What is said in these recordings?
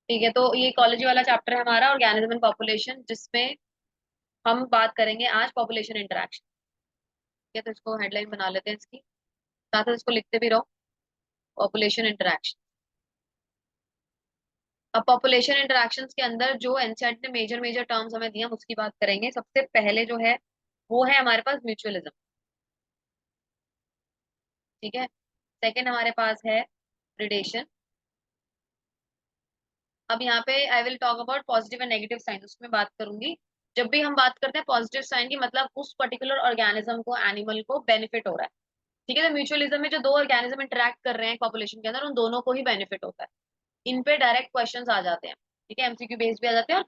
ठीक है, तो ये इकोलॉजी वाला चैप्टर है हमारा, ऑर्गेनिज्म एंड पॉपुलेशन, जिसमें हम बात करेंगे आज पॉपुलेशन इंटरेक्शन। ठीक है, तो इसको हेडलाइन बना लेते हैं इसकी, साथ साथ इसको लिखते भी रहो, पॉपुलेशन इंटरेक्शन। अब पॉपुलेशन इंटरेक्शंस के अंदर जो एनसीईआरटी ने मेजर मेजर टर्म्स हमें दिए, हम उसकी बात करेंगे। सबसे पहले जो है वो है हमारे पास म्यूचुअलिज्म। ठीक है, सेकंड हमारे पास है प्रिडेशन। अब यहाँ पे I will talk about positive and negative sign, उसमें बात करूंगी। जब भी हम बात करते हैं पॉजिटिव साइन की, मतलब उस पर्टिकुलर ऑर्गेनिज्म को, एनिमल को बेनिफिट हो रहा है। ठीक है, तो म्यूचुअलिज्म में जो दो ऑर्गेनिज्म इंटरेक्ट कर रहे हैं पॉपुलेशन के अंदर, उन दोनों को ही बेनिफिट होता है। इन पे डायरेक्ट क्वेश्चंस आ जाते हैं। ठीक है, एमसीक्यू बेस्ड भी आ जाते हैं, और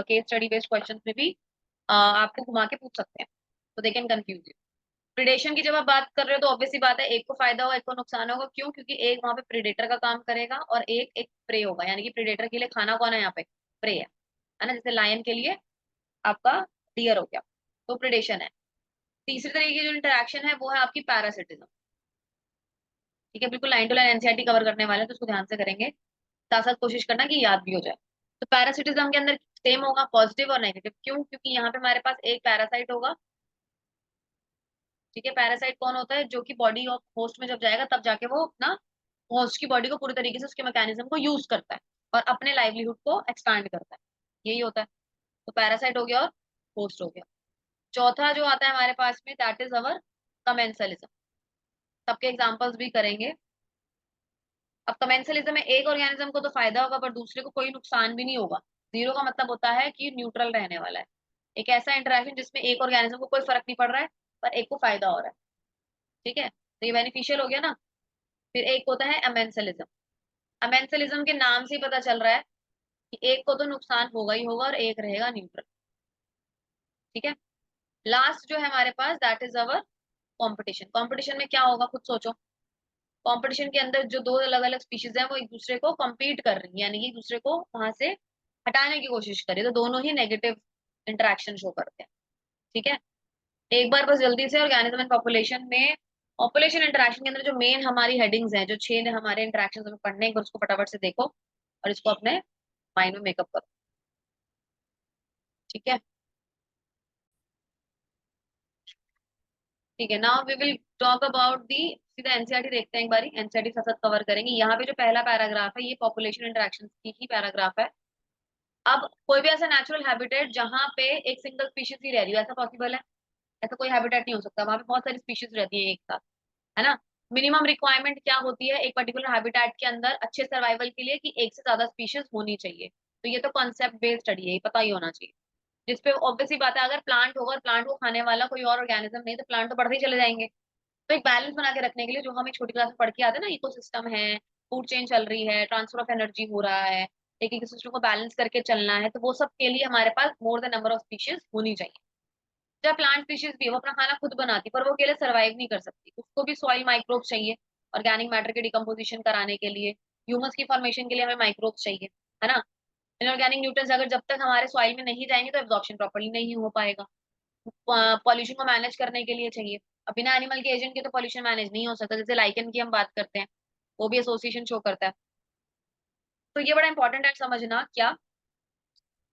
केस स्टडी बेस्ड क्वेश्चंस में भी आपको घुमा के पूछ सकते हैं, तो they can confuse you. Predation की जब आप बात कर रहे हो तो ऑब्वियसली बात है, एक को फायदा होगा एक को नुकसान होगा। क्यों? क्योंकि एक वहां पे प्रिडेटर का काम करेगा और एक एक प्रे होगा, यानी कि प्रिडेटर के लिए खाना कौन है यहाँ पे? प्रे है ना, जैसे लायन के लिए आपका डियर हो गया, तो प्रिडेशन है। तीसरी तरीके की जो इंटरेक्शन है वो है आपकी पैरासिटिज्म। ठीक है, बिल्कुल line to line NCERT cover करने वाले हैं, तो उसको ध्यान से करेंगे, साथ साथ कोशिश करना कि याद भी हो जाए। तो पैरासिटिज्म के अंदर सेम होगा, पॉजिटिव और नेगेटिव। क्यों? क्योंकि यहाँ पे हमारे पास एक पैरासाइट होगा। ठीक है, पैरासाइट कौन होता है? जो कि बॉडी ऑफ होस्ट में जब जाएगा तब जाके वो अपना होस्ट की बॉडी को पूरी तरीके से उसके मैकेनिज्म को यूज करता है और अपने लाइवलीहुड को एक्सपैंड करता है। यही होता है। तो पैरासाइट हो गया और होस्ट हो गया। चौथा जो आता है हमारे पास में, दैट इज अवर कमेंसलिज्म। सबके एग्जांपल्स भी करेंगे। अब कमेंसलिज्म में एक ऑर्गेनिज्म को तो फायदा होगा पर दूसरे को कोई नुकसान भी नहीं होगा। जीरो का मतलब होता है कि न्यूट्रल रहने वाला है। एक ऐसा इंटरेक्शन जिसमें एक ऑर्गेनिज्म को कोई फर्क नहीं पड़ रहा है पर एक को फायदा हो रहा है। ठीक है, तो ये बेनिफिशियल हो गया ना। फिर एक होता है अमेंसलिज्म। अमेंसलिज्म के नाम से ही पता चल रहा है कि एक को तो नुकसान होगा ही होगा और एक रहेगा न्यूट्रल। ठीक है, लास्ट जो है हमारे पास, that is our competition. Competition में क्या होगा खुद सोचो। कंपटीशन के अंदर जो दो अलग अलग स्पीशीज हैं वो एक दूसरे को compete कर रही है, यानी कि एक दूसरे को वहां से हटाने की कोशिश कर रही है, तो दोनों ही नेगेटिव इंटरेक्शन शो करते हैं। ठीक है, एक बार बस जल्दी से ऑर्गेनिज्म एंड पॉपुलेशन में, पॉपुलेशन इंटरेक्शन के अंदर जो मेन हमारी हेडिंग्स हैं, जो छह हमारे इंटरेक्शन हमें पढ़ने हैं, एक बार उसको फटाफट से देखो और इसको अपने माइंड में मेकअप करो। ठीक है, ठीक है, now we will talk about the, सीधा एनसीईआरटी देखते हैं एक बारी, एनसीईआरटी साथ साथ कवर करेंगे। यहाँ पे जो पहला पैराग्राफ है ये पॉपुलेशन इंटरेक्शन की ही पैराग्राफ है। अब कोई भी ऐसा नेचुरल हैबिटेट जहाँ पे एक सिंगल स्पीशीज ही रह रही हो, ऐसा पॉसिबल है? ऐसा कोई हैबिटेट नहीं हो सकता, वहां पे बहुत सारी स्पीशीज रहती है एक साथ, है ना। मिनिमम रिक्वायरमेंट क्या होती है एक पर्टिकुलर हैबिटेट के अंदर अच्छे सर्वाइवल के लिए? कि एक से ज्यादा स्पीशीज होनी चाहिए। तो ये तो कॉन्सेप्ट बेस्ड स्टडी है, ये पता ही होना चाहिए। जिसपे ऑब्वियसली बात है, अगर प्लांट होगा और प्लांट को खाने वाला कोई और ऑर्गेनिज्म नहीं, तो प्लांट तो बढ़ते ही चले जाएंगे। तो एक बैलेंस बना के रखने के लिए, जो हम एक छोटी क्लास में पढ़ के आते हैं ना, इकोसिस्टम है, फूड चेन चल रही है, ट्रांसफर ऑफ एनर्जी हो रहा है, एक इकोसिस्टम को बैलेंस करके चलना है, तो वो सब के लिए हमारे पास more the number of species होनी चाहिए। जब प्लांट स्पीशीज भी है, वो अपना खाना खुद बनाती, पर वो अकेले सर्वाइव नहीं कर सकती, उसको भी सॉइल माइक्रोब्स चाहिए ऑर्गेनिक मैटर के डिकम्पोजिशन कराने के लिए। ह्यूमस की फॉर्मेशन के लिए हमें माइक्रोब्स चाहिए, है ना। इनऑर्गेनिक न्यूट्रिएंट्स अगर जब तक हमारे सॉइल में नहीं जाएंगे तो एब्जॉर्प्शन प्रॉपर्ली नहीं हो पाएगा। पॉल्यूशन को मैनेज करने के लिए चाहिए। अब बिना एनिमल के एजेंट के तो पॉल्यूशन मैनेज नहीं हो सकता। जैसे लाइकन की हम बात करते हैं, वो भी एसोसिएशन शो करता है। तो ये बड़ा इंपॉर्टेंट है समझना, क्या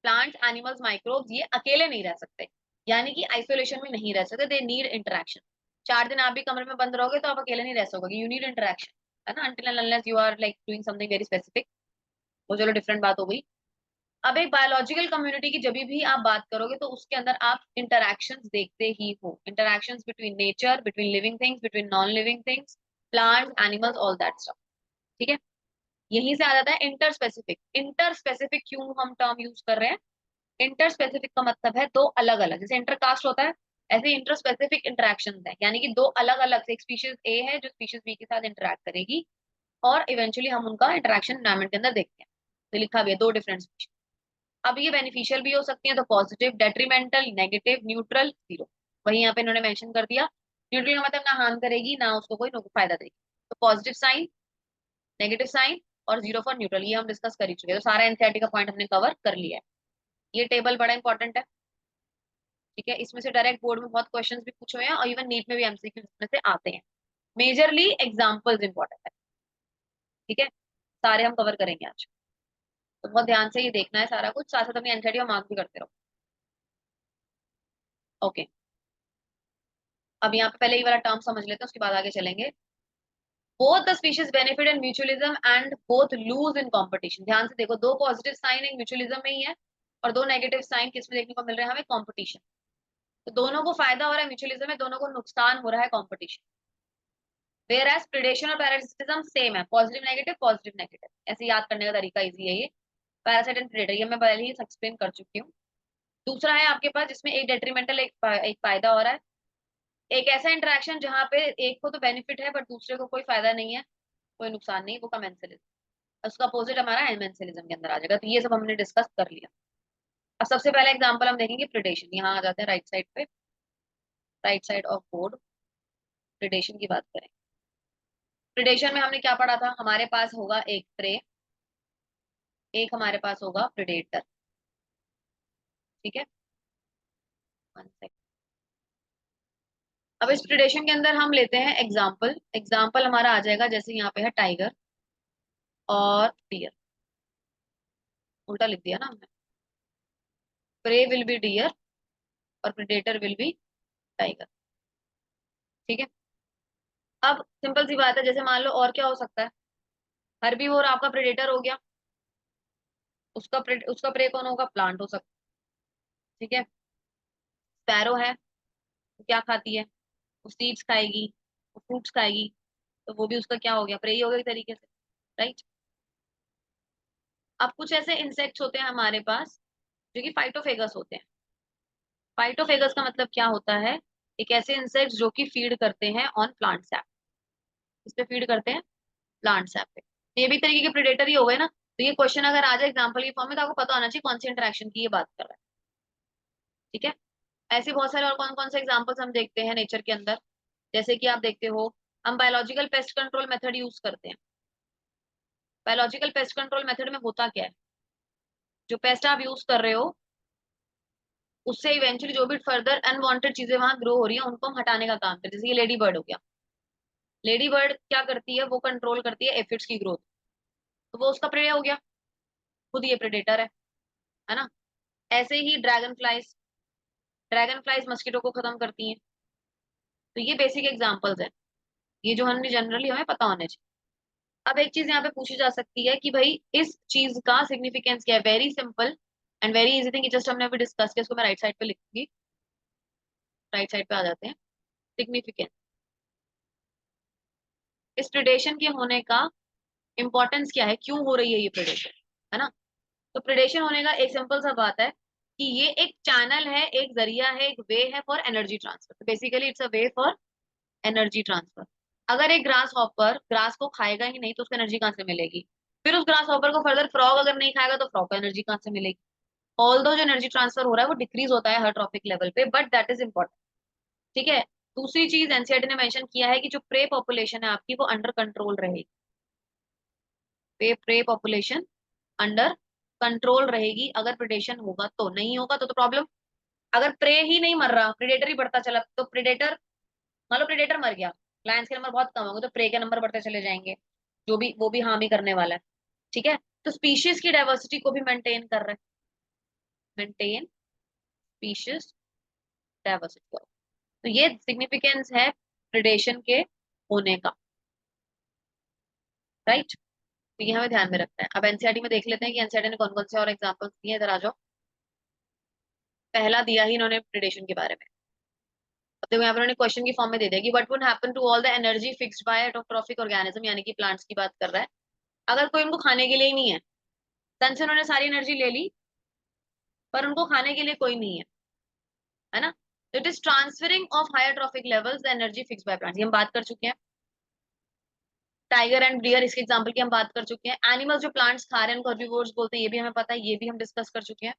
प्लांट्स, एनिमल्स, माइक्रोब्स ये अकेले नहीं रह सकते, यानी कि आइसोलेशन में नहीं रह सकते, दे नीड इंटरेक्शन। 4 दिन आप भी कमरे में बंद रहोगे तो आप अकेले नहीं रह सकोगे, यू नीड इंटरेक्शन, है ना, until and unless you are like doing something very specific. वो चलो डिफरेंट बात हो गई। अब एक बायोलॉजिकल कम्युनिटी की जब भी आप बात करोगे तो उसके अंदर आप इंटरैक्शंस देखते ही हो, interactions between nature, between living things, between non living things, plants, animals, all that stuff. ठीक है, यहीं से आ जाता है इंटर स्पेसिफिक। इंटर स्पेसिफिक क्यों हम टर्म यूज कर रहे हैं? इंटर स्पेसिफिक का मतलब है दो अलग अलग, जैसे इंटरकास्ट होता है, ऐसे इंटर स्पेसिफिक इंटरेक्शन है, यानी कि दो अलग अलग से, एक स्पीशीज ए है जो स्पीशीज बी के साथ इंटरेक्ट करेगी और इवेंचुअली हम उनका इंटरेक्शन एनवायरमेंट के अंदर देखते हैं। तो लिखा भी है दो डिफरेंट स्पीशीज। अब ये बेनिफिशियल भी हो सकती है, तो positive, detrimental, negative, neutral, zero. वही यहाँ पे इन्होंने मेंशन कर दिया। न्यूट्रल का मतलब ना हार्म करेगी ना उसको कोई फायदा देगी। तो पॉजिटिव साइन, नेगेटिव साइन और जीरो फॉर न्यूट्रल, ये हम डिस्कस कर ही चुके हैं, तो सारा एनसीईआरटी का पॉइंट हमने कवर कर लिया है। ये टेबल बड़ा इंपॉर्टेंट है। ठीक है, इसमें से डायरेक्ट बोर्ड में बहुत क्वेश्चंस भी पूछे हुए हैं और इवन नीट में भी एमसीक्यू इसमें से आते हैं। मेजरली एग्जांपल्स इंपॉर्टेंट है। ठीक है, सारे हम कवर करेंगे आज। तो बहुत ध्यान से ये देखना है सारा कुछ, साथ साथ अपनी एनसीईआरटी और मार्क भी करते रहो। ओके, अब यहाँ पे पहले ये वाला टर्म समझ लेते हैं, उसके बाद आगे चलेंगे। Both the species benefit in mutualism and both lose in competition. ध्यान से देखो, दो पॉजिटिव साइन एक म्यूचुअलिज्म में ही है और दो नेगेटिव साइन किस में देखने को मिल रहे हैं हमें, कंपटीशन। तो दोनों को फायदा हो रहा है म्यूचुअलिज्म में, दोनों को नुकसान हो रहा है कंपटीशन। वेयर एज प्रिडेशन और पैरासिटिज्म सेम है, पॉजिटिव नेगेटिव पॉजिटिव नेगेटिव। ऐसे याद करने का तरीका इजी है ये। पैरासाइट एंड प्रेडेटर, ये मैं पहले ही एक्सप्लेन कर चुकी हूँ। दूसरा है आपके पास जिसमें एक डेट्रीमेंटल एक फायदा हो रहा है। एक ऐसा इंटरेक्शन जहां पे एक को तो बेनिफिट है बट दूसरे को कोई फायदा नहीं है, कोई नुकसान नहीं, वो कमेंसलिज्म। उसका अपोजिट हमारा एमेंसलिज्म के अंदर आ जाएगा। तो ये सब हमने डिस्कस कर लिया। अब सबसे पहला एग्जांपल हम देखेंगे प्रिडेशन। यहाँ आ जाते हैं राइट साइड पे, right side of board, predation की बात करें। प्रिडेशन में हमने क्या पढ़ा था, हमारे पास होगा एक प्रे, एक हमारे पास होगा प्रिडेटर। ठीक है, वन सेकंड। अब इस प्रिडेशन के अंदर हम लेते हैं एग्जाम्पल। एग्जाम्पल हमारा आ जाएगा जैसे यहाँ पे है टाइगर और डियर। उल्टा लिख दिया ना हमने, प्रे विल बी डियर और प्रिडेटर विल बी टाइगर। ठीक है, अब सिंपल सी बात है, जैसे मान लो और क्या हो सकता है, हर्बीवोर आपका प्रेडेटर हो गया, उसका प्रे कौन होगा, प्लांट हो सकता है। ठीक है, स्पैरो है, वो क्या खाती है, वो सीड्स खाएगी, वो फ्रूट्स खाएगी, तो वो भी उसका क्या हो गया, प्रे ही हो गया एक तरीके से, राइट। अब कुछ ऐसे इंसेक्ट्स होते हैं हमारे पास जो कि फाइटोफेगस होते हैं। फाइटोफेगस का मतलब क्या होता है, एक ऐसे इंसेक्ट्स जो कि फीड करते हैं ऑन प्लांट सैप। इस पे फीड करते हैं प्लांट सैप पे, तो ये भी एक तरीके के प्रेडेटर ही हो गए ना। तो ये क्वेश्चन अगर आ जाए एग्जाम्पल की फॉर्म में तो आपको पता होना चाहिए कौन सी इंटरेक्शन की ये बात कर रहा है। ठीक है, ऐसे बहुत सारे और कौन कौन से एग्जाम्पल्स हम देखते हैं नेचर के अंदर। जैसे कि आप देखते हो, हम biological pest control method use करते हैं। बायोलॉजिकल पेस्ट कंट्रोल मेथड में होता क्या है, जो पेस्ट आप यूज कर रहे हो उससे इवेंचुअली जो भी फर्दर अनवांटेड चीजें वहां ग्रो हो रही है उनको हम हटाने का काम करते हैं। जैसे ये लेडी बर्ड हो गया, लेडी बर्ड क्या करती है, वो कंट्रोल करती है एफिड्स की ग्रोथ, तो वो उसका प्रे हो गया, खुद ये प्रेडेटर है ना। ऐसे ही dragon flies, dragon flies mosquito को खत्म करती हैं। तो ये बेसिक एग्जांपल्स हैं, ये जो हमें जनरली हमें पता होने चाहिए। अब एक चीज यहाँ पे पूछी जा सकती है कि भाई इस चीज का सिग्निफिकेंस क्या है। Very simple and very easy thing, just हमने अभी डिस्कस किया, इसको मैं राइट साइड पे लिखूंगी। राइट साइड पे आ जाते हैं, सिग्निफिकेंस। इस प्रिडेशन के होने का इंपॉर्टेंस क्या है, क्यों हो रही है ये प्रिडेशन, है ना। तो प्रिडेशन होने का एक सिंपल सा बात है कि ये एक चैनल है, एक जरिया है, एक वे है for energy transfer. Basically it's a way for energy transfer. अगर एक ग्रास हॉपर ग्रास को खाएगा ही नहीं तो उसको एनर्जी कहाँ से मिलेगी। फिर उस ग्रास हॉपर को फर्दर फ्रॉग अगर नहीं खाएगा तो फ्रॉग को एनर्जी कहाँ से मिलेगी। ऑल्दो जो एनर्जी ट्रांसफर हो रहा है वो डिक्रीज होता है हर ट्रॉपिक लेवल पे, बट दैट इज इंपॉर्टेंट। ठीक है, दूसरी चीज एनसीईआरटी ने मेंशन किया है कि जो प्रे पॉपुलेशन है आपकी वो अंडर कंट्रोल रहेगी। प्रे पॉपुलेशन अंडर कंट्रोल रहेगी, अगर प्रिडेशन होगा तो। नहीं होगा तो प्रॉब्लम। अगर प्रे ही नहीं मर रहा, प्रिडेटर ही बढ़ता चला, तो प्रिडेटर, मान लो प्रेडेटर मर गया, लायंस के नंबर बहुत कम होंगे तो प्रे के नंबर बढ़ते चले जाएंगे, जो भी वो भी हार्म ही करने वाला है। ठीक है, तो स्पीशीज की डाइवर्सिटी को भी मेंटेन कर रहे हैं, मेंटेन स्पीशीज डाइवर्सिटी। तो ये सिग्निफिकेंस है प्रिडेशन के होने का, राइट। तो ये हमें ध्यान में रखना है। अब एनसीईआरटी में देख लेते हैं कि एनसीईआरटी ने कौन कौन से और एग्जांपल्स दिए हैं। इधर आ जाओ, पहला दिया ही इन्होंने प्रिडेशन के बारे में। अब देखो यहाँ पर उन्होंने क्वेश्चन की फॉर्म में दे दिया कि what would happen to all the energy fixed by autotrophic organism, यानी कि प्लांट्स की बात कर रहा है। अगर कोई उनको खाने के लिए ही नहीं है, सन से उन्होंने सारी एनर्जी ले ली पर उनको खाने के लिए कोई नहीं है ना। तो it is transferring of higher trophic levels the energy fixed by plants, ये हम बात कर चुके हैं। टाइगर एंड डियर इसके एग्जांपल की हम बात कर चुके हैं। एनिमल्स जो प्लांट्स खा रहे हैं उनको हर्बीवोर्स बोलते हैं, ये भी हमें पता है, ये भी हम डिस्कस कर चुके हैं।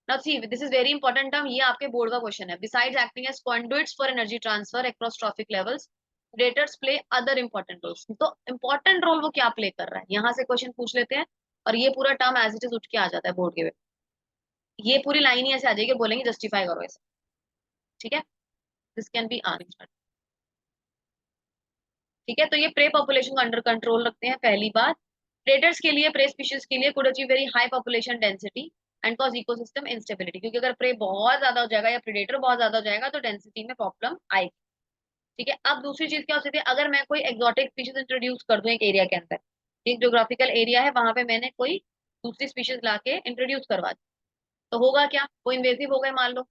Now see this is very important term, ये आपके बोर्ड का क्वेश्चन है। Besides acting as conduits for energy transfer across trophic levels, predators play other important roles. तो इंपॉर्टेंट रोल वो क्या प्ले कर रहा है, यहाँ से क्वेश्चन पूछ लेते हैं और ये पूरा टर्म एज इट इज उठ के आ जाता है बोर्ड के। ये पूरी लाइन ही ऐसे आ जाएगी, बोलेंगे जस्टिफाई करो ऐसे। ठीक है, दिस कैन बी आंसर। ठीक है, तो ये प्रे पॉपुलेशन को अंडर कंट्रोल रखते हैं, पहली बात। प्रेडेटर्स के लिए, प्रे स्पीशीज के लिए could achieve very high population density and cause ecosystem instability, क्योंकि अगर प्रे बहुत ज्यादा हो जाएगा या प्रेडेटर बहुत ज्यादा हो जाएगा तो डेंसिटी में प्रॉब्लम आएगी। ठीक है, अब दूसरी चीज क्या हो सकती है, अगर मैं कोई एक्सोटिक स्पीशीज इंट्रोड्यूस कर दूं एक एरिया के अंदर, एक ज्योग्राफिकल एरिया है वहां पे मैंने कोई दूसरी स्पीशीज लाके इंट्रोड्यूस करवा दी, तो होगा क्या, वो इन्वेसिव हो गए मान लो,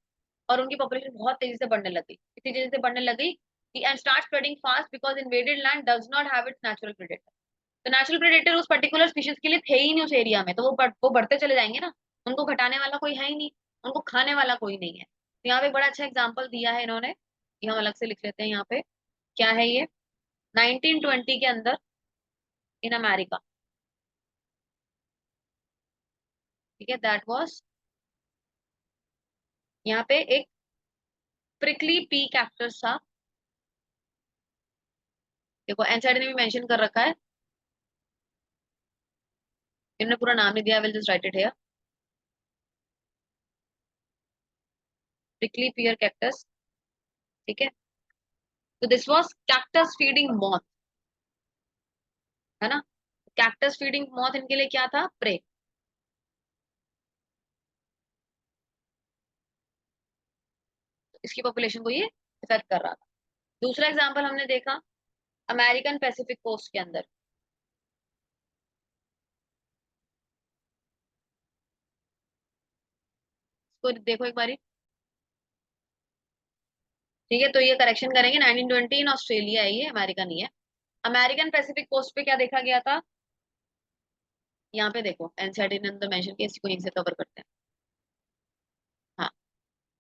और उनकी पॉपुलेशन बहुत तेजी से बढ़ने लगी, इतनी तेजी से बढ़ने लगी कि and start spreading fast because invaded land does not have it's natural predator. तो नेचुरल प्रेडेटर उस पर्टिकुलर स्पीशीज के लिए थे ही नहीं उस एरिया में, तो वो बढ़ते चले जाएंगे ना, उनको घटाने वाला कोई है ही नहीं, उनको खाने वाला कोई नहीं है। तो यहाँ पे बड़ा अच्छा एग्जाम्पल दिया है इन्होंने, ये हम अलग से लिख लेते हैं यहाँ पे, क्या है ये, 1920 के अंदर इन अमेरिका, ठीक है, दैट वाज, यहाँ पे एक प्रिकली पी कैक्टस था, देखो एनसाइड ने भी मेंशन कर रखा है, इन्होंने पूरा नाम नहीं दिया, will just right it here, prickly peer cactus, ठीक है। तो this was cactus feeding moth, है ना, कैक्टस फीडिंग मॉथ इनके लिए क्या था, प्रे। इसकी पॉपुलेशन को ये इफेक्ट कर रहा था। दूसरा एग्जांपल हमने देखा अमेरिकन पैसिफिक कोस्ट के अंदर, इसको देखो एक बारी, ठीक है, तो ये करेक्शन करेंगे, 1920 इन ऑस्ट्रेलिया है ये, अमेरिका नहीं है। अमेरिकन पैसिफिक कोस्ट पे क्या देखा गया था, यहाँ पे देखो एनसीईआरटी ने अंदर मेंशन किया, इसको यहीं से कवर करते हैं। हाँ,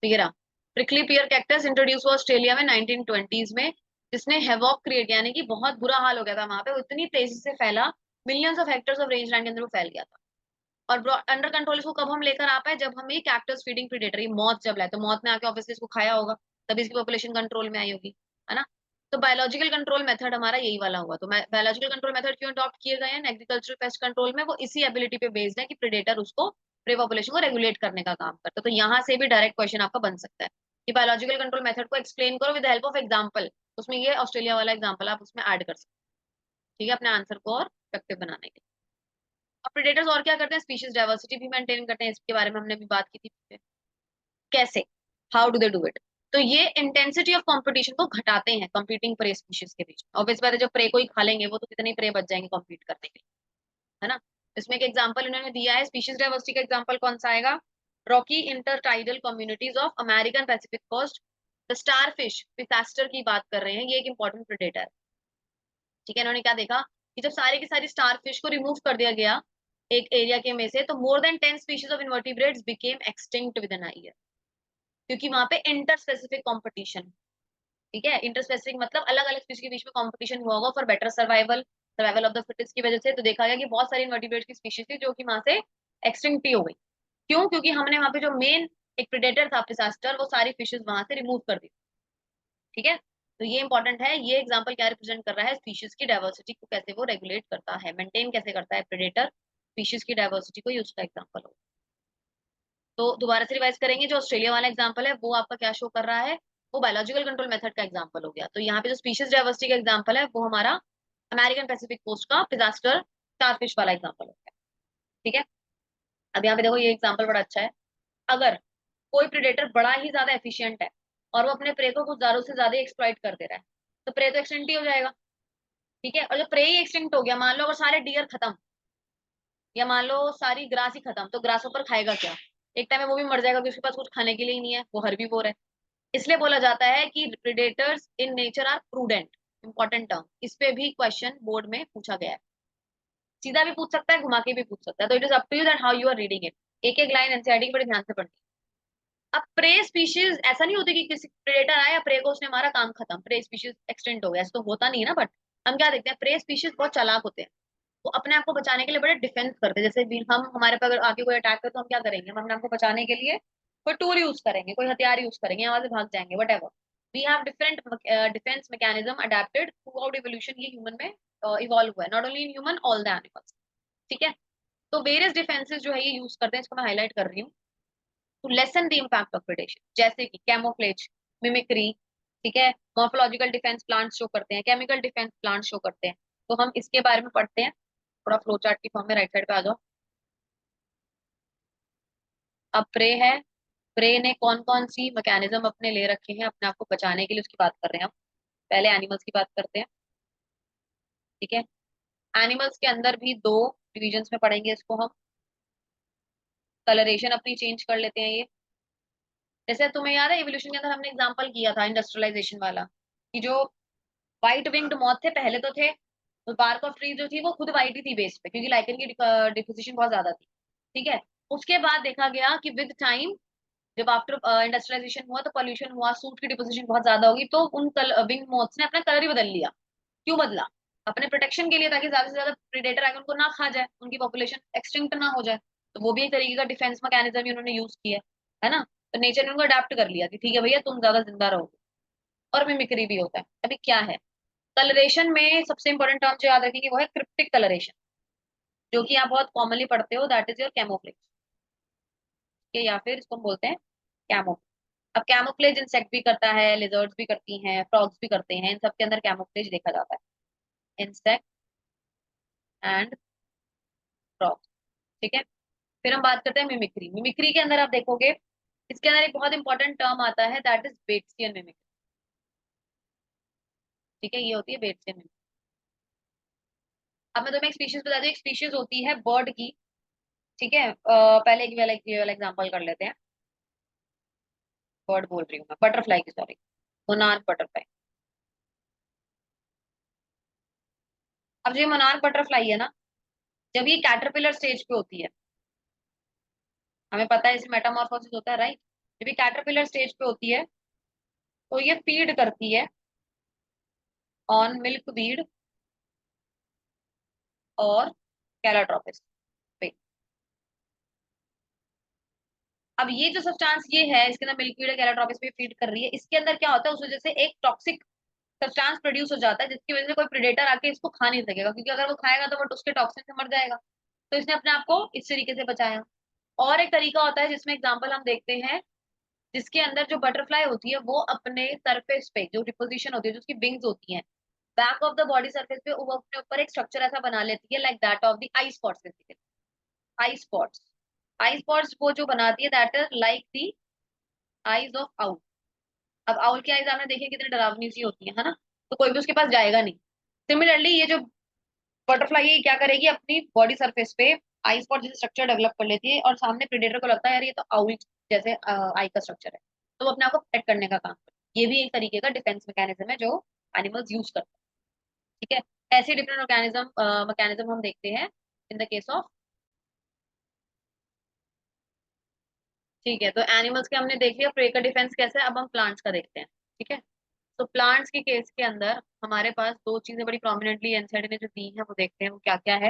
तो ये रहा, प्रिकली पियर कैक्टस इंट्रोड्यूस हुआ ऑस्ट्रेलिया में 1920s में, जिसने हेवॉक क्रिएट, यानी कि बहुत बुरा हाल हो गया था वहां पे, वो इतनी तेजी से फैला, millions of hectares of range land के अंदर वो फैल गया था। और अंडर कंट्रोल इसको कब हम लेकर आ पाए, जब हम ये कैक्टस फीडिंग प्रेडेटर, ये मॉथ जब लाए, तो मॉथ ने आके ऑब्वियसली इसको खाया होगा, तभी इसकी पॉपुलेशन कंट्रोल में आई होगी, है ना। तो बायोलॉजिकल कंट्रोल मेथड हमारा यही वाला हुआ, तो बायोलॉजिकल कंट्रोल मेथड क्यों अडॉप्ट किए गए हैं एग्रीकल्चरल पेस्ट कंट्रोल में, वो इसी एबिलिटी पे बेस्ड है कि प्रेडेटर उसको, प्रे पॉपुलेशन को रेगुलेट करने का काम करता है। तो यहाँ से भी डायरेक्ट क्वेश्चन आपका बन सकता है कि बायोलॉजिकल कंट्रोल मेथड को एक्सप्लेन करो विद हेल्प ऑफ एग्जाम्पल, उसमें ये ऑस्ट्रेलिया वाला एग्जाम्पल आप उसमें ऐड कर सकते हैं, ठीक है, अपने आंसर को और इफेक्टिव बनाने के लिए। अब प्रेडेटर्स और क्या करते हैं, स्पीशीज डाइवर्सिटी भी मेंटेन करते हैं, इसके बारे में हमने भी बात की थी, कैसे, how do they do it. तो ये इंटेंसिटी ऑफ कंपटीशन को घटाते हैं कंपीटिंग प्रे स्पीशीज के बीच में, ऑब्वियस बात है, जब प्रे को ही खा लेंगे वो तो कितने प्रे बच जाएंगे कम्पीट करने के लिए, है ना। इसमें एक एग्जांपल इन्होंने दिया है, स्पीशीज डाइवर्सिटी का एग्जांपल कौन सा आएगा, rocky intertidal communities of American Pacific coast, the starfish Pisaster की बात कर रहे हैं, ये एक इंपॉर्टेंट प्रेडेटर है, ठीक है। इन्होंने क्या देखा कि जब सारी की सारी स्टारफिश को रिमूव कर दिया गया एक एरिया के में से, तो more than 10 species of invertebrates became extinct with an year, क्योंकि वहां पे इंटर स्पेसिफिक कॉम्पिटिशन, ठीक है, इंटर स्पेसिफिक मतलब अलग अलग स्पीशीज के बीच में कॉम्पिटिशन हुआ होगा for better survival, survival of the fittest की वजह से, तो देखा गया कि बहुत सारी इन्वर्टिब्रेट्स की स्पीशीज थी जो कि वहां से एक्सटिंक्ट ही हो गई। क्यों, क्योंकि हमने वहां पे जो मेन एक प्रेडेटर था पिसास्टर, वो सारी फिशेज वहां से रिमूव कर दी, ठीक है। तो ये इंपॉर्टेंट है, ये एग्जांपल क्या रिप्रेजेंट कर रहा है, स्पीशीज की डाइवर्सिटी को कैसे वो रेगुलेट करता है, मेंटेन कैसे करता है प्रेडेटर स्पीशीज की डाइवर्सिटी को, ये उसका एग्जांपल हो। तो दोबारा से रिवाइज करेंगे, जो ऑस्ट्रेलिया वाला एग्जांपल है वो आपका क्या शो कर रहा है, वो बायोलॉजिकल कंट्रोल मेथड का एग्जांपल हो गया। तो यहाँ पे जो स्पीशीज डाइवर्सिटी का एग्जांपल है वो हमारा अमेरिकन पैसिफिक कोस्ट का डिजास्टर स्टारफिश वाला एग्जांपल हो गया, ठीक है। अब यहाँ पे देखो ये एग्जांपल बड़ा अच्छा है, अगर कोई प्रेडेटर बड़ा ही ज्यादा एफिशिएंट है और वो अपने प्रे को कुछ ज्यादा से ज्यादा एक्सप्लॉइट कर दे रहा है, तो प्रे तो एक्सटिंक्ट ही हो जाएगा, ठीक है। और जब प्रे ही एक्सटिंक्ट हो गया, मान लो अगर सारे डियर खत्म, या मान लो सारी ग्रास ही खत्म, तो ग्रास ऊपर खाएगा क्या, एक टाइम में वो भी मर जाएगा, क्योंकि उसके पास कुछ खाने के लिए ही नहीं है, वो हर्बीवोर है। इसलिए बोला जाता है कि predators in nature are prudent, important term, इस पे भी क्वेश्चन बोर्ड में पूछा गया है, सीधा भी पूछ सकता है, घुमा के भी पूछ सकता है, तो it is up to you that how you are reading it. एक एक लाइन एनसीईआरटी की बड़े ध्यान से पढ़नी है। अब प्रे स्पीशीज ऐसा नहीं होती कि किसी प्रेडेटर आया, प्रे को उसने मारा, काम खत्म, प्रे स्पीशीज एक्सटेंड हो गया, ऐसा तो होता नहीं है ना। बट हम क्या देखते हैं, प्रे स्पीशीज बहुत चालाक होते हैं, वो अपने आप को बचाने के लिए बड़े डिफेंस करते हैं, जैसे भी हम, हमारे पे अगर आगे कोई अटैक करे तो हम क्या करेंगे, हम अपने आप को बचाने के लिए कोई टूल यूज करेंगे, कोई हथियार यूज करेंगे, वहां से भाग जाएंगे, whatever. We have different defence mechanism adapted throughout evolution, ये ह्यूमन में इवॉल्व हुआ है, not only in human, all the animals, ठीक है। तो वेरियस डिफेंसेस जो है ये यूज करते हैं, इसको मैं हाईलाइट कर रही हूँ, to lessen the impact of predation, जैसे कि कैमोफ्लेज, मिमिक्री, ठीक है, मॉर्फोलॉजिकल डिफेंस प्लांट्स शो करते हैं, केमिकल डिफेंस प्लांट्स शो करते हैं, तो हम इसके बारे में पढ़ते हैं। थोड़ा फ्लो चार्ट की फॉर्म में राइट साइड पे आ जाओ। अब प्रे है, प्रे ने कौन कौन सी मैकेनिज्म अपने ले रखे हैं अपने आप को बचाने के लिए, उसकी बात कर रहे हैं हम। पहले एनिमल्स की बात करते हैं, ठीक है। एनिमल्स के अंदर भी दो डिविजन्स में पढ़ेंगे इसको हम। कलरेशन अपनी चेंज कर लेते हैं ये। जैसे तुम्हें याद है इवोल्यूशन के अंदर हमने एग्जांपल किया था इंडस्ट्रियलाइजेशन वाला, कि जो व्हाइट विंग्ड मॉथ थे पहले तो थे, तो बार्क ऑफ ट्री जो थी वो खुद व्हाइट ही थी बेस पे, क्योंकि लाइकेन की डिपोजिशन बहुत ज्यादा थी, ठीक है। उसके बाद देखा गया कि विद टाइम, जब आफ्टर इंडस्ट्रियलाइजेशन हुआ तो पॉल्यूशन हुआ, सूट की डिपोजिशन बहुत ज्यादा होगी, तो उन विंग मॉथ्स ने अपना कलर ही बदल लिया। क्यों बदला? अपने प्रोटेक्शन के लिए, ताकि ज्यादा से ज्यादा प्रीडेटर आके उनको ना खा जाए, उनकी पॉपुलेशन एक्सटिंक्ट ना हो जाए। तो वो भी एक तरीके का डिफेंस मैकेनिज्म ही उन्होंने यूज किया है ना। तो नेचर ने उनको अडेप्ट कर लिया कि ठीक है भैया तुम ज्यादा जिंदा रहोगे। और मिमिक्री भी होता है। अभी क्या है, कलरेशन में सबसे इंपॉर्टेंट टर्म जो याद रखेंगे वो है क्रिप्टिक कलरेशन, जो कि आप बहुत कॉमनली पढ़ते हो, दैट इज योर कैमोफ्लेज, या फिर इसको हम बोलते हैं कैमोफ्लेज। अब कैमोफ्लेज इंसेक्ट भी करता है, लिजर्ड्स भी करती हैं, फ्रॉग्स भी करते हैं, इन सब के अंदर कैमोफ्लेज देखा जाता है, इंसेक्ट एंड फ्रॉग्स, ठीक है। फिर हम बात करते हैं मिमिक्री। मिमिक्री के अंदर आप देखोगे, इसके अंदर एक बहुत इंपॉर्टेंट टर्म आता है, दैट इज बेट्सियन मिमिक्री, ठीक है। ये होती है बेट्सियन मिमिक्री। अब मैं तुम्हें एक स्पीशीज बता दूं, एक स्पीशीज होती है बर्ड की, ठीक है। पहले एक वाला एग्जांपल कर लेते हैं। बर्ड बोल रही हूँ मैं, बटरफ्लाई की, सॉरी, मोनार्क बटरफ्लाई। अब जो मोनार्क बटरफ्लाई है ना, जब ये कैटरपिलर स्टेज पे होती है, हमें पता है इसमें मेटामॉर्फोसिस होता है, राइट। जब ये कैटरपिलर स्टेज पे होती है तो ये फीड करती है ऑन मिल्क वीड और कैलाट्रोपिस पे। अब ये जो सब्सटेंस ये है, इसके अंदर मिल्क वीड कैलाट्रोपिस पे फीड कर रही है, इसके अंदर क्या होता है, उस वजह से एक टॉक्सिक सब्सटेंस प्रोड्यूस हो जाता है, जिसकी वजह से कोई प्रेडेटर आके इसको खा नहीं सकेगा, क्योंकि अगर वो खाएगा तो वो उसके टॉक्सिन से मर जाएगा। तो इसने अपने आप को इस तरीके से बचाया। और एक तरीका होता है जिसमें एग्जाम्पल हम देखते हैं, जिसके अंदर जो बटरफ्लाई होती है वो अपने सरफेस पे जो डिपोजिशन होती है, जो उसकी विंग्स होती हैं, back of the body surface पे वो अपने ऊपर एक स्ट्रक्चर ऐसा बना लेती है, like that of the I spots, basically I spots. I spots वो जो बनाती है, that is like the eyes of owl. अब आउल की आईज आपने देखी कितनी डरावनी सी होती है ना, तो कोई भी उसके पास जाएगा नहीं। सिमिलरली ये जो बटरफ्लाई है, क्या करेगी, अपनी बॉडी सरफेस पे आई स्पॉट जैसे स्ट्रक्चर डेवलप कर लेती है, और सामने प्रेडेटर को लगता है यार ये तो आउल जैसे आई का स्ट्रक्चर है, तो वो अपने आप को प्रोटेक्ट करने का काम करती है। ये भी एक तरीके का डिफेंस मैकेनिज्म है जो एनिमल्स यूज करते हैं, ठीक है। ऐसे डिफरेंट मैकेनिज्म मैकेनिज्म हम देखते हैं इन द केस ऑफ, ठीक है। तो एनिमल्स के हमने देख लिया, प्रे का डिफेंस कैसे है, अब हम प्लांट्स का देखते हैं, ठीक है। तो प्लांट्स के केस के अंदर हमारे पास दो चीजें बड़ी प्रोमिनेंटली एनसीईआरटी ने जो दी है वो देखते हैं, वो क्या क्या है।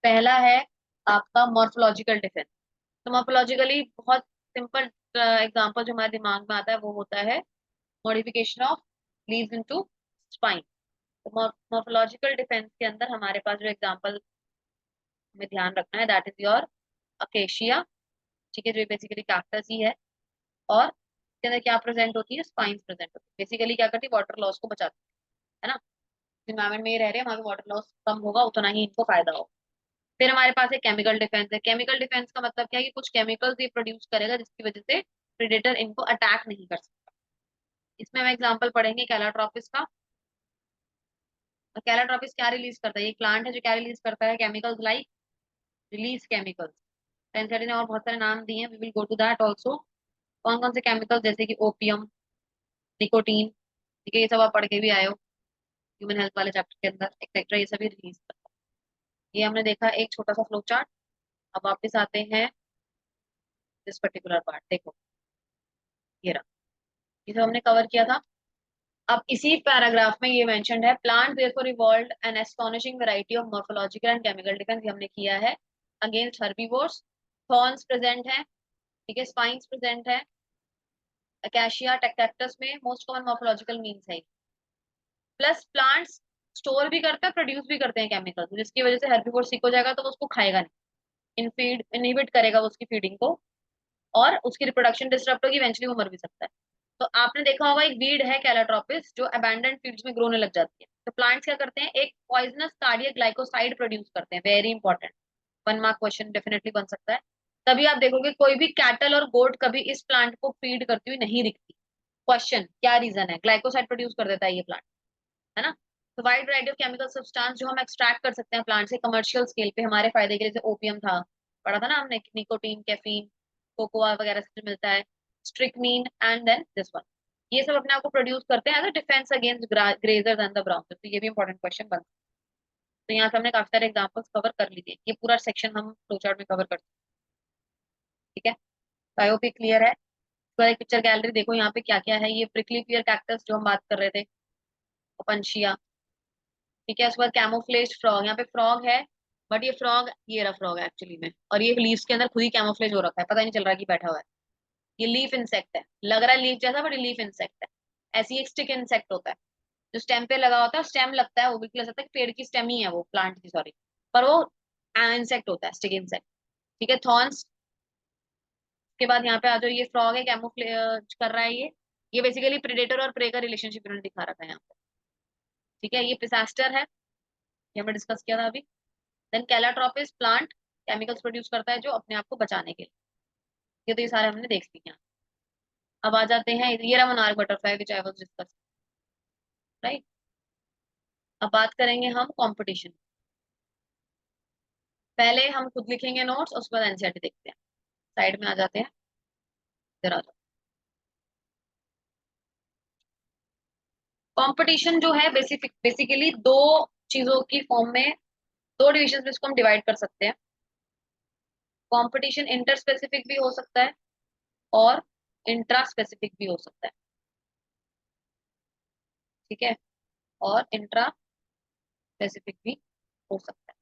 पहला है आपका मॉर्फोलॉजिकल डिफेंस। तो मॉर्फोलॉजिकली बहुत सिंपल एग्जांपल जो हमारे दिमाग में आता है वो होता है modification of leaves into spine. तो मॉर्फोलॉजिकल डिफेंस के अंदर हमारे पास जो एग्जांपल में ध्यान रखना है, दैट इज योर अकेशिया, ठीक है, जो बेसिकली कैक्टस ही है। और इसके अंदर क्या प्रेजेंट होती है, स्पाइंस प्रेजेंट होती है। बेसिकली क्या करती है, वाटर लॉस को बचाती है ना। एनवायरमेंट में ही रह रहे हैं, वहां पे वाटर लॉस कम होगा, उतना ही इनको फायदा होगा। फिर हमारे पास एक केमिकल डिफेंस है। केमिकल डिफेंस का मतलब क्या है, कि कुछ केमिकल्स ये प्रोड्यूस करेगा जिसकी वजह से प्रेडेटर इनको अटैक नहीं कर सकता। इसमें हम एग्जांपल पढ़ेंगे कैलाट्रोपिस का। कैलाट्रोपिस क्या रिलीज करता है, ये प्लांट है जो क्या रिलीज करता है, chemicals like release chemicals. NCERT ने और बहुत सारे नाम दिए हैं, we will go to that also. कौन कौन से केमिकल्स, जैसे कि ओपियम, निकोटीन, ठीक है, ये सब आप पढ़ के भी आए हो ह्यूमन हेल्थ वाले चैप्टर के अंदर, एक्सेट्रा, ये सभी रिलीज करता है। ये हमने देखा एक छोटा सा फ्लो चार्ट। अब वापस आते हैं दिस पर्टिकुलर पार्ट, देखो ये रहा, ये सब हमने कवर किया था। अब इसी पैराग्राफ में ये मेंशन्ड है, plant therefore evolved an astonishing variety of morphological and chemical defence, ये हमने किया है अगेंस्ट हर्बीवोर्स। थॉर्न्स प्रेजेंट है, ठीक है, स्पाइंस प्रेजेंट है, अकेशिया कैक्टस में मोस्ट कॉमन मॉर्फोलॉजिकल मीन्स है। प्लस प्लांट्स स्टोर भी करते हैं, प्रोड्यूस भी करते हैं केमिकल्स, जिसकी वजह से हर्बीवोर सिक हो जाएगा तो वो उसको खाएगा नहीं, इनफीड इनहिबिट करेगा वो उसकी फीडिंग को, और उसकी रिप्रोडक्शन डिस्टर्ब होगी, इवेंचुअली वो मर भी सकता है। तो आपने देखा होगा एक वीड है कैलाट्रोपिस जो अबैंडन फील्ड्स में ग्रो होने लग जाती है। तो प्लांट्स क्या करते हैं, एक पॉइजनस कार्डियक ग्लाइकोसाइड प्रोड्यूस करते हैं, very important, 1 mark question definitely बन सकता है। तभी आप देखोगे कोई भी कैटल और गोट कभी इस प्लांट को फीड करती हुई नहीं दिखती। क्वेश्चन क्या रीजन है, ग्लाइकोसाइड प्रोड्यूस कर देता है ये प्लांट, है ना। तो wide variety of chemical substance जो हम एक्सट्रैक्ट कर सकते हैं प्लांट से कमर्शियल स्केल पे हमारे फायदे के लिए, जैसे ओपियम था, पढ़ा था ना हमने, निकोटीन, कैफीन, कोकोआ वगैरह से जो मिलता है, strychnine and then this one, ये सब अपने आप को प्रोड्यूस करते हैं as a defence against grazers and the brown. तो ये भी इंपॉर्टेंट क्वेश्चन बनता है। तो यहाँ पे हमने काफी सारे एग्जांपल्स कवर कर लिए, ये पूरा सेक्शन हम फ्लो चार्ट में कवर करते हैं, ठीक है। आई होप ये क्लियर है। तो एक पिक्चर गैलरी देखो यहाँ पे क्या क्या है, ये प्रिकली पियर कैक्टस जो हम बात कर रहे थे, ओपनशिया, ठीक है। उसके बाद कैमोफ्लेज फ्रॉग, यहाँ पे फ्रॉग है, बट ये फ्रॉग, ये रहा फ्रॉग एक्चुअली में, और ये लीव्स के अंदर खुद ही कैमोफ्लेज हो रखा है, पता ही नहीं चल रहा कि बैठा हुआ है। ये लीफ इंसेक्ट है, लग रहा है लीफ जैसा बट ये लीफ इंसेक्ट है। ऐसी एक स्टिक इंसेक्ट होता है जो स्टेम पे लगा होता है, स्टेम लगता है, वो बिल्कुल ऐसा लगता है कि पेड़ की स्टेम ही है वो, प्लांट की सॉरी, पर वो इंसेक्ट होता है, स्टिक इंसेक्ट, ठीक है। थॉर्न्स के बाद यहाँ पे आ जाओ, ये फ्रॉग है, कैमोफ्लेज कर रहा है ये बेसिकली प्रेडेटर और प्रे का रिलेशनशिप इन्होंने दिखा रखा है यहाँ पे, ठीक है। ये पिसास्टर है, ये हमने डिस्कस किया था अभी। देन कैलाट्रोपिस प्लांट केमिकल्स प्रोड्यूस करता है जो अपने आप को बचाने के लिए, ये तो ये सारे हमने देख लिए हैं। अब आ जाते हैं, ये रहा monarch butterfly which I was discuss, right. अब बात करेंगे हम कंपटीशन, पहले हम खुद लिखेंगे नोट्स, उसके बाद एनसीईआरटी देखते हैं। साइड में आ जाते हैं, इधर आ जाओ। कंपटीशन जो है बेसिकली दो चीजों की फॉर्म में, दो डिविजन में इसको हम डिवाइड कर सकते हैं। कंपटीशन इंटर स्पेसिफिक भी हो सकता है और इंट्रा स्पेसिफिक भी हो सकता है, ठीक है, और इंट्रा स्पेसिफिक भी हो सकता है।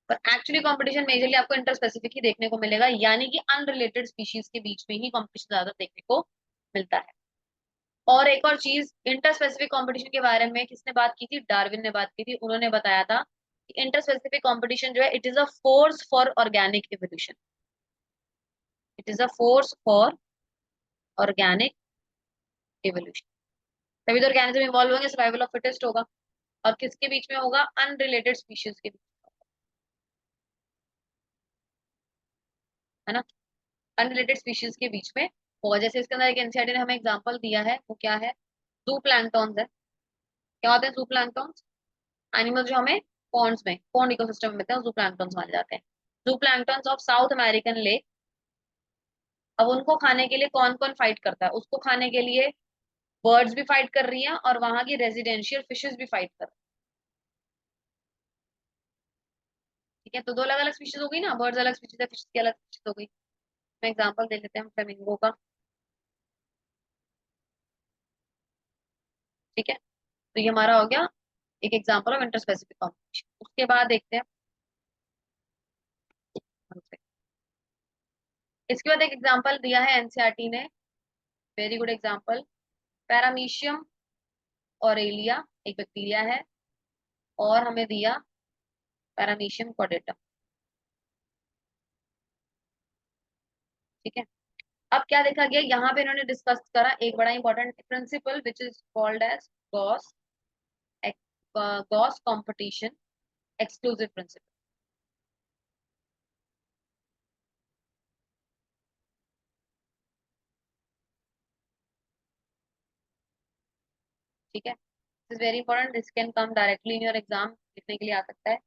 पर एक्चुअली कंपटीशन मेजरली आपको इंटर स्पेसिफिक ही देखने को मिलेगा, यानी कि अनरिलेटेड स्पीशीज के बीच में ही कंपटीशन ज्यादा देखने को मिलता है। और एक और चीज, इंटर स्पेसिफिक कंपटीशन के बारे में किसने बात की थी, डार्विन ने बात की थी। उन्होंने बताया था कि इंटर स्पेसिफिक कंपटीशन जो है, it is a force for organic evolution, it is a force for organic evolution. तभी तो ऑर्गेनिज्म इवॉल्व होंगे, सर्वाइवल ऑफ फिटेस्ट होगा। और किसके बीच में होगा, अनरिलेटेड स्पीशीज के बीच में, है ना, अनरिलेटेड स्पीशीज के बीच में होगा। जैसे इसके अंदर एक एनसीईआरटी ने हमें एग्जांपल दिया है, वो क्या है, जू प्लैंक्टॉन्स है। क्या होते हैं जू प्लैंक्टॉन्स, एनिमल जो हमें पॉन्ड्स में, पॉन्ड इकोसिस्टम में मिलते हैं, जू प्लैंक्टॉन्स माने जाते हैं। जू planktons of south American lake. अब उनको खाने के लिए कौन कौन फाइट करता है, उसको खाने के लिए बर्ड्स भी फाइट कर रही हैं और वहां की रेजिडेंशियल फिशेस भी फाइट कर रही हैं, ठीक है। तो दो अलग अलग स्पीशीज हो गई ना, बर्ड्स अलग स्पीशीज है, फिश की अलग स्पीशीज हो गई। मैं एग्जांपल दे लेते हैं फ्लेमिंगो का, ठीक है। तो ये हमारा हो गया एक एग्जांपल ऑफ इंटरस्पेसिफिक कॉम्पिटिशन। उसके बाद देखते हैं, इसके बाद एक एग्जांपल दिया है एनसीईआरटी ने, very good example, paramecium Aurelia, एक बैक्टीरिया है, और हमें दिया पैरामीशियम कॉर्डेटम, ठीक है। अब क्या देखा गया यहाँ पे, इन्होंने डिस्कस करा एक बड़ा important principle which is called as Gause, Gause competition exclusive principle, ठीक है। This is very important, this can come directly in your exam, लिखने के लिए आ सकता है।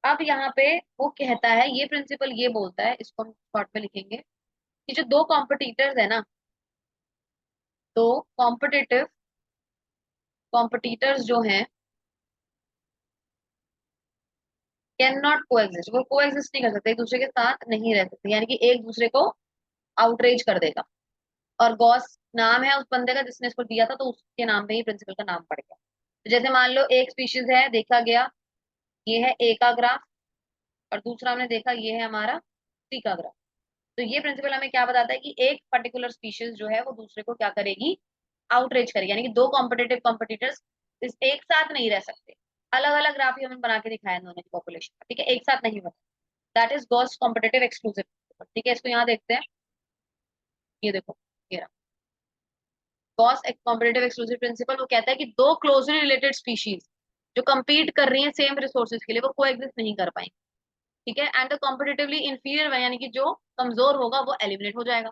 अब यहाँ पे वो कहता है, ये प्रिंसिपल ये बोलता है, इसको हम शॉर्ट में लिखेंगे, कि जो दो कॉम्पिटिटर्स है ना, दो कॉम्पिटिटिव कॉम्पिटिटर्स जो हैं, कैन नॉट को एग्जिस्ट, वो को एग्जिस्ट नहीं कर सकते, एक दूसरे के साथ नहीं रह सकते, यानी कि एक दूसरे को आउटरीच कर देगा। और गॉस नाम है उस बंदे का जिसने इसको दिया था, तो उसके नाम पे ही प्रिंसिपल का नाम पड़ गया। तो जैसे मान लो एक स्पीशीज है, देखा गया ये है ए का ग्राफ, और दूसरा हमने देखा ये है हमारा सी का ग्राफ। तो ये प्रिंसिपल हमें क्या बताता है कि एक पर्टिकुलर स्पीशीज जो है वो दूसरे को क्या करेगी, आउटरीच करेगी, यानी कि दो कॉम्पिटिटिव कॉम्पिटिटर्स इस एक साथ नहीं रह सकते। अलग अलग ग्राफ ही हमें बना के दिखाया इन्होंने पॉपुलेशन का, ठीक है, एक साथ नहीं बना। That is Gauss competitive exclusive, ठीक है। इसको यहाँ देखते हैं, ये देखो, ये रहा, गॉस कॉम्पिटिटिव एक्सक्लूसिव प्रिंसिपल वो कहता है कि दो क्लोजली रिलेटेड स्पीशीज जो compete कर रही हैं सेम रिसोर्सेज के लिए वो कोएग्जिस्ट नहीं कर पाएंगे, ठीक है। एंड द कॉम्पिटिटिवली इंफीरियर यानी कि जो कमजोर होगा वो एलिमिनेट हो जाएगा।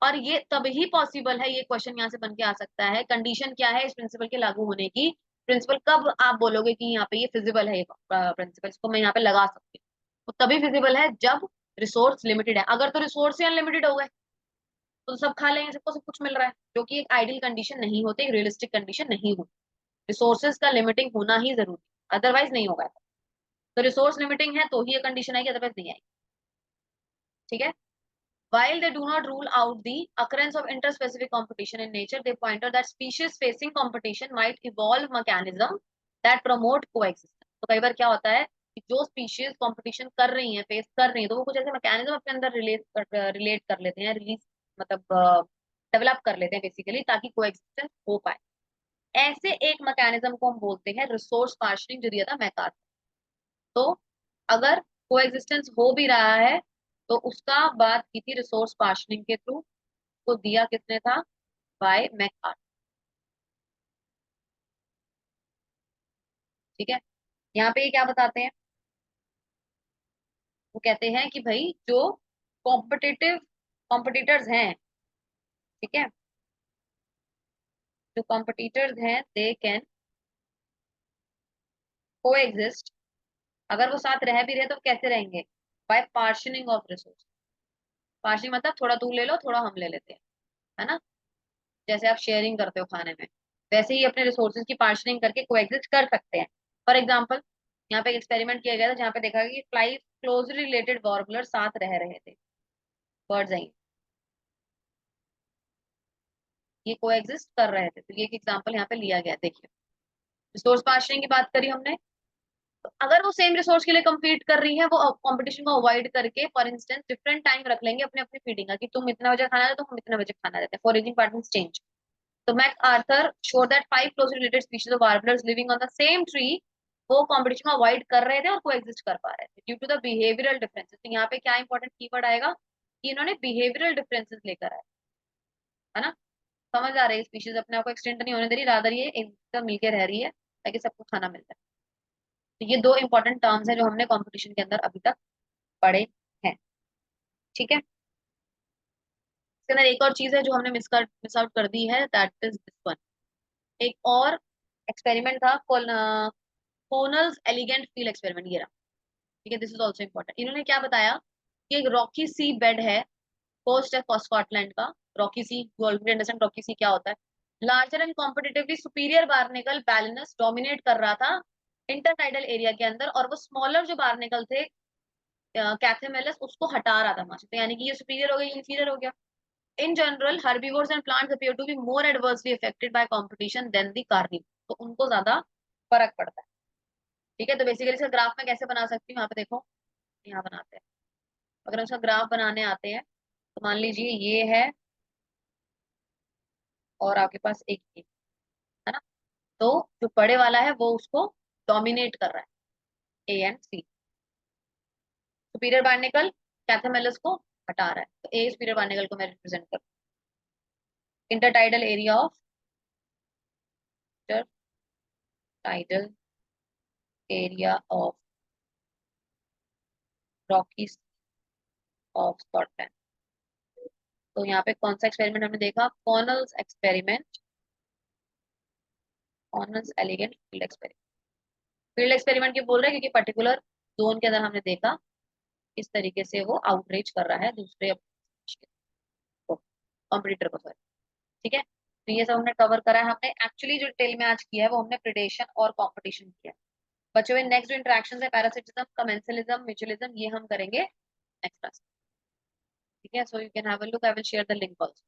और ये तभी पॉसिबल है, ये क्वेश्चन यहाँ से बन के आ सकता है, कंडीशन क्या है इस प्रिंसिपल के लागू होने की, प्रिंसिपल कब आप बोलोगे कि यहाँ पे ये फिजिबल है, ये प्रिंसिपल इसको मैं यहाँ पे लगा सकती हूँ, तो तभी फिजिबल है जब रिसोर्स लिमिटेड है। अगर तो रिसोर्स ही अनलिमिटेड हो गए तो सब खा लेंगे, सबको सब कुछ मिल रहा है, जो कि एक आइडियल कंडीशन नहीं होती, एक रियलिस्टिक कंडीशन नहीं होती। रिसोर्सेज का लिमिटिंग होना ही जरूरी, अदरवाइज नहीं होगा। तो रिसोर्स लिमिटिंग है तो ही ये कंडीशन आएगी, अदरवाइज नहीं आएगी, ठीक है। While they do not rule out the occurrence of interspecific competition in nature, they point out that species facing competition might evolve mechanism that promote coexistence. तो कई बार क्या होता है कि जो स्पीशीज कंपटीशन कर रही हैं, फेस कर रही हैं, तो वो कुछ ऐसे मैकेनिज्म अपने अंदर रिलेट कर लेते हैं, रिलीज मतलब डेवलप कर लेते हैं बेसिकली, ताकि कोएग्जिस्टेंस हो पाए। ऐसे एक मैकेनिज्म को हम बोलते हैं रिसोर्स पार्शनिंग, जो दिया था मैकार्थ। तो अगर कोएग्जिस्टेंस हो भी रहा है तो उसका बात की थी रिसोर्स पार्शनिंग के थ्रू, तो दिया किसने था, बाय मैकार्थ, ठीक है। यहाँ पे ये क्या बताते हैं, वो कहते हैं कि भाई जो कॉम्पिटिटिव कॉम्पिटिटर्स हैं, ठीक है, जो कॉम्पिटिटर्स हैं दे कैन कोएग्जिस्ट, अगर वो साथ रह भी रहे तो कैसे रहेंगे, बाय पार्शनिंग ऑफ रिसोर्स। पार्शनिंग मतलब थोड़ा तू ले लो थोड़ा हम ले लेते हैं, है ना, जैसे आप शेयरिंग करते हो खाने में, वैसे ही अपने रिसोर्सेज की पार्शनिंग करके कोएग्जिस्ट कर सकते हैं। फॉर एग्जाम्पल यहाँ पे एक एक्सपेरिमेंट किया गया था जहाँ पे देखा गया कि 5 क्लोजली रिलेटेड वॉर्बलर साथ रह रहे थे, बर्ड्स आई, ये कोएग्जिस्ट कर रहे थे, तो ये एक एग्जाम्पल यहाँ पे लिया गया। देखिए रिसोर्स पार्शनिंग की बात करी हमने, तो अगर वो सेम रिसोर्स के लिए compete कर रही है, वो कंपटीशन को अवॉइड करके फॉर इंस्टेंस डिफरेंट टाइम रख लेंगे अपने अपनी फीडिंग का, कि तुम इतना बजे खाना देते हो, हम इतना बजे खाना देते हैं, फॉरेजिंग पैटर्न्स चेंज। तो MacArthur showed that 5 closely related species of warblers living on the same tree वो कंपटीशन को अवॉइड कर रहे थे और कोएग्जिस्ट कर पा रहे थे due to the behavioural differences. तो यहाँ पे क्या इंपॉर्टेंट कीवर्ड आएगा कि इन्होंने बिहेवियरल डिफरेंसेस लेकर आए, है ना। समझ आ रही है, स्पीशीज अपने आप को एक्सटेंड नहीं होने दे रही, रादर ये एकदम मिलके रह रही है ताकि सबको खाना मिल जाए। तो ये दो इंपॉर्टेंट टर्म्स हैं जो हमने कंपटीशन के अंदर अभी तक पढ़े हैं, ठीक है। इसके अंदर एक और चीज है जो हमने मिस आउट कर दी है, दैट इज दिस वन। एक और एक्सपेरिमेंट था कोनल्स एलिगेंट फील्ड एक्सपेरिमेंट, ये रहा, ठीक है। This is also important. इन्होंने क्या बताया कि एक रॉकी सी बेड है, कोस्ट है स्कॉटलैंड का, rocky sea, you already understand rocky sea क्या होता है। Larger and competitively superior barnacle Balanus dominate कर रहा था इंटरटाइडल एरिया के अंदर, और वो स्मॉलर जो बार्नेकल थे कैथेमेलस उसको हटा रहा था वहां से, तो यानी कि ये सुपीरियर हो गया, ये इंफीरियर हो गया। In general, herbivores and plants appear to be more adversely affected by competition than the carnivores. तो उनको ज्यादा फर्क पड़ता है, ठीक है। तो बेसिकली इसका ग्राफ में कैसे बना सकती हूँ, यहाँ पे देखो, यहाँ बनाते हैं। अगर उसका ग्राफ बनाने आते हैं तो मान लीजिए ये है और आपके पास एक ये, है ना। तो जो बड़े वाला है वो उसको डोमिनेट कर रहा है, A and C. Superior barnacle Chthamalus को हटा रहा है, तो ए सुपीरियर बार्निकल को मैं रिप्रेजेंट कर, intertidal area of, intertidal area of Rockies of Scotland. तो यहाँ पे कौन सा एक्सपेरिमेंट हमने देखा, कॉर्नल्स experiment, कॉर्नल्स elegant field experiment. Field experiment क्यों बोल रहे हैं, क्योंकि पर्टिकुलर जोन के अंदर हमने देखा किस तरीके से वो आउटरीच कर रहा है दूसरे कॉम्पिटिटर को, सॉरी, ठीक है। तो ये सब हमने कवर करा है, हमने एक्चुअली जो डिटेल में आज किया है वो हमने प्रिडेशन और कॉम्पिटिशन किया है। बच्चों में नेक्स्ट जो इंटरेक्शन है पैरासिटिज्म, कमेंसलिज्म, म्यूचुअलिज्म, ये हम करेंगे नेक्स्ट क्लास, ठीक है। So you can have a look, I will share the link also.